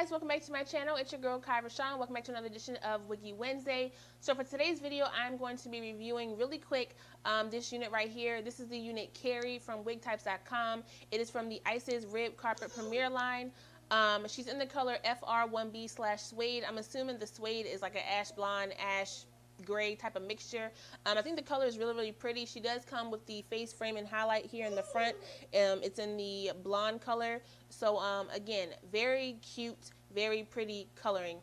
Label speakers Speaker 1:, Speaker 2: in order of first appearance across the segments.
Speaker 1: guys, welcome back to my channel. It's your girl KIE RASHON. Welcome back to another edition of Wiggy Wednesday. So for today's video, I'm going to be reviewing really quick this unit right here. This is the unit CARI from wigtypes.com. It is from the Isis Rib Carpet Premier line. She's in the color FR1B/suede. I'm assuming the suede is like an ash blonde, ash gray type of mixture. I think the color is really pretty. She does come with the face frame and highlight here in the front. It's in the blonde color. So again, very cute, very pretty coloring.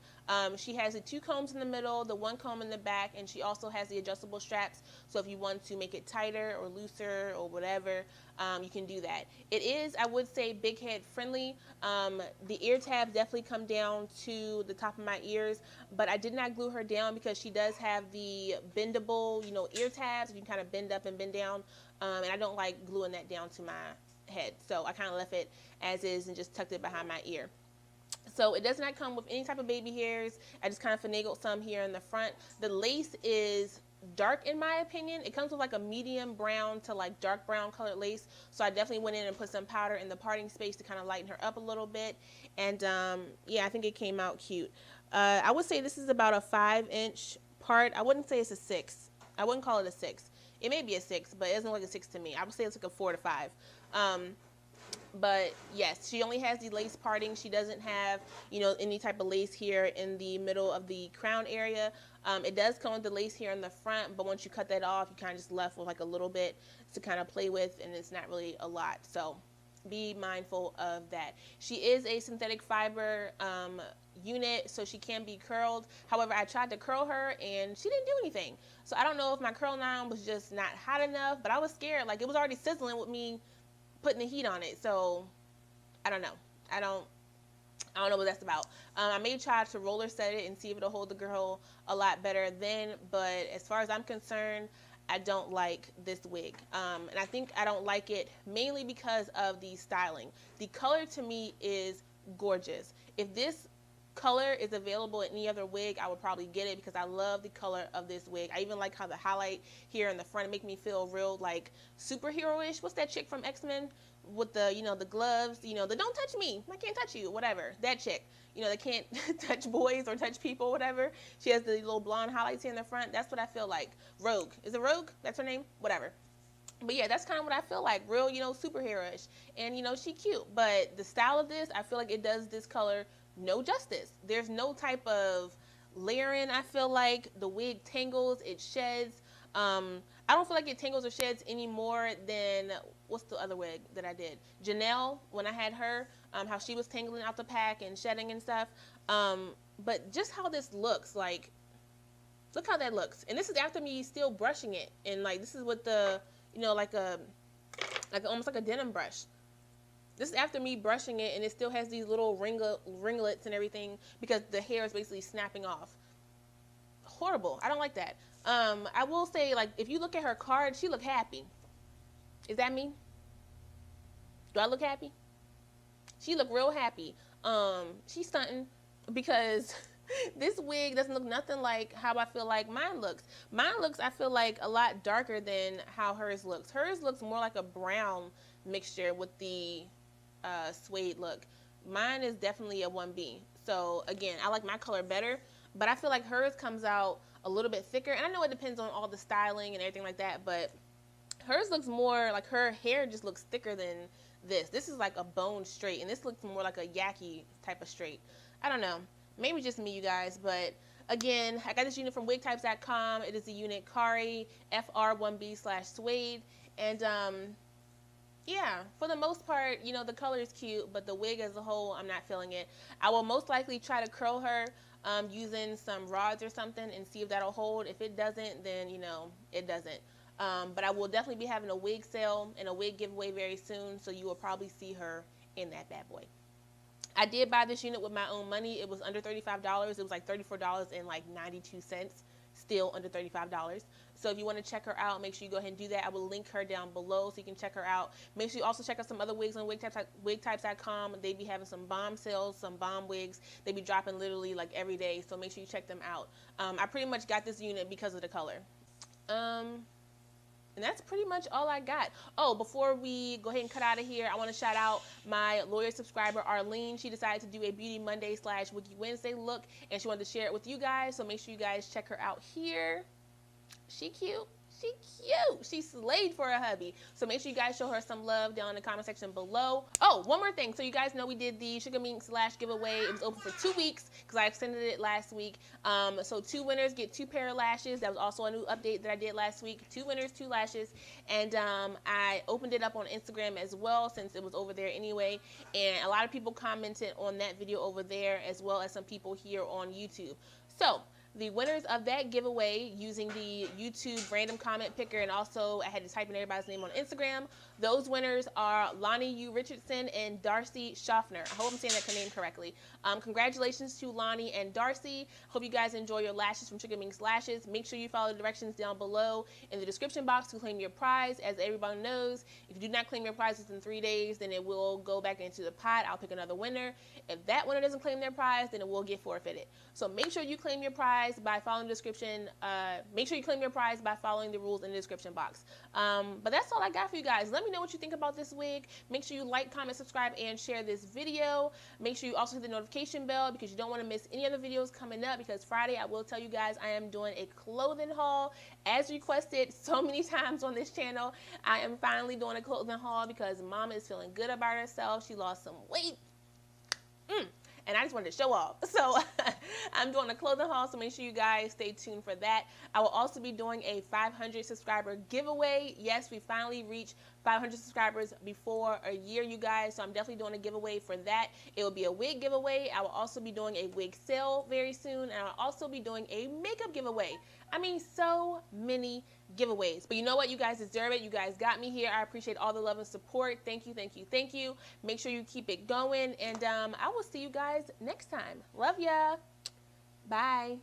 Speaker 1: She has the two combs in the middle, the one comb in the back, and she also has the adjustable straps. So if you want to make it tighter or looser or whatever, you can do that. It is, I would say, big head friendly. The ear tabs definitely come down to the top of my ears, but I did not glue her down because she does have the bendable, ear tabs. You can kind of bend up and bend down, and I don't like gluing that down to my head. So I kind of left it as is and just tucked it behind my ear. So it does not come with any type of baby hairs. I just kind of finagled some here in the front. The lace is dark in my opinion. It comes with like a medium brown to like dark brown colored lace. So I definitely went in and put some powder in the parting space to kind of lighten her up a little bit. And yeah, I think it came out cute. I would say this is about a 5-inch part. I wouldn't say it's a 6. I wouldn't call it a 6. It may be a 6, but it doesn't look like a 6 to me. I would say it's like a 4 to 5. But yes, she only has the lace parting. She doesn't have, any type of lace here in the middle of the crown area. It does come with the lace here in the front, but once you cut that off, you kind of just left with like a little bit to kind of play with, and it's not really a lot. So be mindful of that. She is a synthetic fiber unit, so she can be curled. However, I tried to curl her and she didn't do anything. So I don't know if my curl iron was just not hot enough, but I was scared. Like, it was already sizzling with me putting the heat on it. So I don't know. I don't know what that's about. I may try to roller set it and see if it'll hold the girl a lot better then, but as far as I'm concerned, I don't like this wig. And I think I don't like it mainly because of the styling. The color to me is gorgeous. If this color is available in any other wig, I would probably get it because I love the color of this wig. I even like how the highlight here in the front make me feel real like superhero-ish. What's that chick from X-Men with the, the gloves, the don't touch me, I can't touch you, whatever. That chick, that can't touch boys or touch people, whatever. She has the little blonde highlights here in the front. That's what I feel like. Rogue. Is it Rogue? That's her name? Whatever. But yeah, that's kind of what I feel like. Real, superhero-ish. And, she cute. But the style of this, I feel like it does this color no justice. There's no type of layering. I feel like the wig tangles, it sheds. I don't feel like it tangles or sheds any more than, what's the other wig that I did? Janelle, when I had her, how she was tangling out the pack and shedding and stuff. But just how this looks, like, look how that looks. And this is after me still brushing it. And like, this is with the, like almost like a denim brush. This is after me brushing it, and it still has these little ringlets and everything because the hair is basically snapping off. Horrible. I don't like that. I will say, like, if you look at her card, she look happy. Is that me? Do I look happy? She look real happy. She's stunting because this wig doesn't look nothing like how I feel like mine looks. Mine looks, I feel like, a lot darker than how hers looks. Hers looks more like a brown mixture with the suede look. Mine is definitely a 1B. So again, I like my color better, but I feel like hers comes out a little bit thicker. And I know it depends on all the styling and everything like that, but hers looks more like, her hair just looks thicker than this. This is like a bone straight, and this looks more like a yaki type of straight. I don't know. Maybe just me, you guys, but again, I got this unit from wigtypes.com. It is the unit CARI FR1B/suede, and yeah, for the most part, the color is cute, but the wig as a whole, I'm not feeling it. I will most likely try to curl her using some rods or something and see if that'll hold. If it doesn't, then, it doesn't. But I will definitely be having a wig sale and a wig giveaway very soon, so you will probably see her in that bad boy. I did buy this unit with my own money. It was under $35. It was like $34.92. Still under $35. So if you want to check her out, make sure you go ahead and do that. I will link her down below so you can check her out. Make sure you also check out some other wigs on wigtypes.com. They be having some bomb sales, some bomb wigs. They be dropping literally like every day, so make sure you check them out. I pretty much got this unit because of the color. And that's pretty much all I got. Oh, before we go ahead and cut out of here, I want to shout out my loyal subscriber, Arlene. She decided to do a Beauty Monday / Wiggy Wednesday look, and she wanted to share it with you guys. So make sure you guys check her out here. She cute. She cute. She slayed for a hubby. So make sure you guys show her some love down in the comment section below. Oh, one more thing. So you guys know we did the Sugar Mink / giveaway. It was open for 2 weeks because I extended it last week. So 2 winners get 2 pair of lashes. That was also a new update that I did last week. 2 winners, 2 lashes. And I opened it up on Instagram as well since it was over there anyway. And a lot of people commented on that video over there as well as some people here on YouTube. So the winners of that giveaway using the YouTube random comment picker, and also I had to type in everybody's name on Instagram. Those winners are Lonnie U. Richardson and Darcy Schaffner. I hope I'm saying that name correctly. Congratulations to Lonnie and Darcy. Hope you guys enjoy your lashes from Sugar Mink's Lashes. Make sure you follow the directions down below in the description box to claim your prize. As everybody knows, if you do not claim your prize within 3 days, then it will go back into the pot. I'll pick another winner. If that winner doesn't claim their prize, then it will get forfeited. So make sure you claim your prize by following the description. Make sure you claim your prize by following the rules in the description box. But that's all I got for you guys. Let me know what you think about this wig. Make sure you like, comment, subscribe, and share this video. Make sure you also hit the notification bell because you don't want to miss any other videos coming up, because Friday I will tell you guys I am doing a clothing haul as requested so many times on this channel. I am finally doing a clothing haul because Mama is feeling good about herself. She lost some weight. And I just wanted to show off. So I'm doing a clothing haul, so make sure you guys stay tuned for that. I will also be doing a 500 subscriber giveaway. Yes, we finally reached 500 subscribers before a year, you guys. So I'm definitely doing a giveaway for that. It will be a wig giveaway. I will also be doing a wig sale very soon. And I'll also be doing a makeup giveaway. I mean, so many giveaways. But you know what? You guys deserve it. You guys got me here. I appreciate all the love and support. Thank you, thank you, thank you. Make sure you keep it going. And I will see you guys next time. Love ya. Bye.